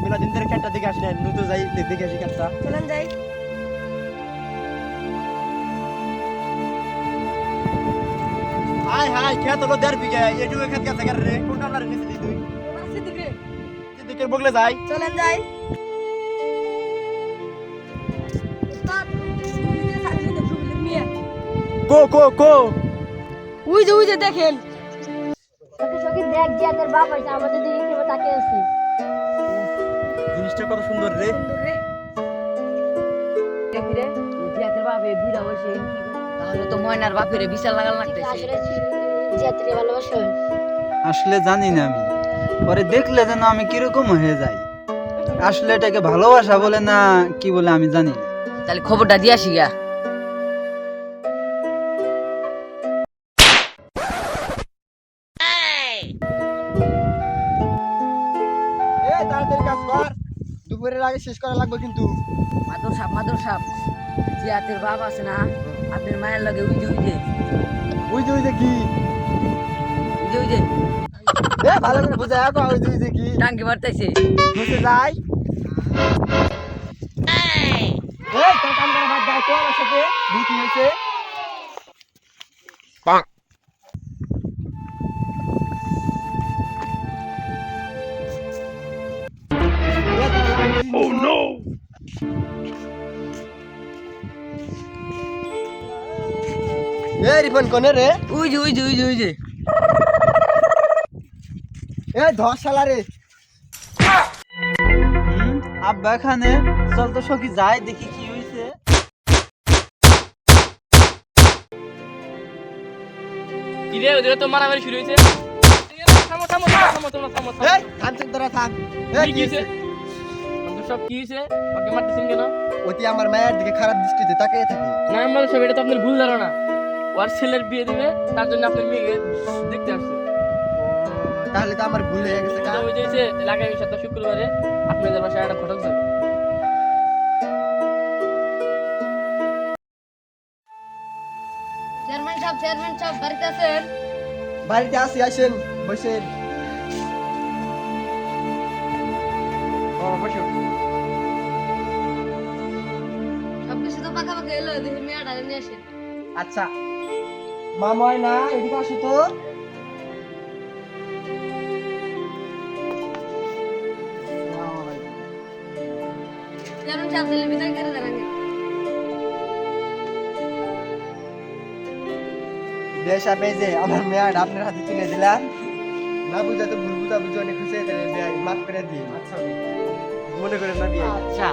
মেলা দিন ধরে খেতটা দেখে আসি না, নতুন যাই দেখে আসি খেতটা। চলেন যাই। হাই হাই, খেত হলো 1.5 বিঘা, এটুকু খেত গেছে কার রে? কোন কামলারে নিছিলি তুই? সিদ্দিকে সিদ্দিকের বগলে যাই। চলেন যাই। উস্তাদ নিজে সাথে ফুবিলে মিয়া কো কো কো ওই যে দেখেন সকি সকি দেখ যে তোর বাপ আছে আমাদের দিকে কিভাবে তাকিয়ে আছে। জিনিসটা কত সুন্দর রে। সুন্দর রে দেখি রে জিয়াতের বাপ এই বুড়া বসে তাহলে তো ময়নার বাপেরে বিশাল লাগাল লাগতেছে। আসলে জিয়াতের ভালোবাসা আসলে জানি না আমি, পরে দেখলে যেন আমি কিরকম হয়ে যাই। আসলে এটাকে ভালোবাসা বলে না কি বলে আমি জানি না। তাহলে খবরটা দিয়ে আসি গা। এ তাড়াতাড়ি কাজ কর, দুপুরের আগে শেষ করা লাগবে কিন্তু। মাদর সাপ জিয়াতের বাপ আছে না আপনার মায়ের লগে ওই যে ওই যে কি? এ ভালো করে বুঝায় কও, ওই যে কি? টাঙ্কি মারতেছে। বসে যাই। এ তোর কাম করা বাদ দাও তো, আমার সাথে কি হয়েছে? Oh no! এ রিপন কোনে রে? ওই যে এ ধর শালা রে। আব্বা এখানে, চল তো সখী যাই দেখি কি হয়েছে। কিরে ওদের তো মারামারি শুরু হয়েছে। থামো এই থাম চুপ তোরা থাম। এই কি কি হয়েছে? বন্ধু সব কি হয়েছে? ওকে মারতেছেন কেন? অতি আমার মায়ের দিকে খারাপ দৃষ্টিতে তাকিয়ে থাকে। না আমার সব এটা তো আপনার ভুল ধারণা। ওর ছেলের বিয়ে দিবে তার জন্য আপনার মেয়েকে দেখতে আসছে। তাহলে তো আমার ভুল হয়ে গেছে। এটা ওই যে আগামী সপ্তাহ শুক্রবারে আপনাদের বাসায় একটা ঘটক যাবে। চেয়ারম্যান সাহেব বাড়িতে আছেন? বাড়িতে আসি, আসেন বসেন। বসো। সবকিছু তো পাকাপাকি এলো, দেখি মেয়েটা নিয়ে আসেন। আচ্ছা মা ময়না এদিকে আসো তো। চেয়ারম্যান সাহেব দিলে বিদায় করে দেন আগে। বেশ আপনি যে আমার মেয়াদ আপনার হাতে তুলে দিলাম, না বুঝা তো ভুল বুঝা বুঝে অনেক খুশি হয়ে মাফ করে দিন। আচ্ছা মনে করেন না বিয়ে। আচ্ছা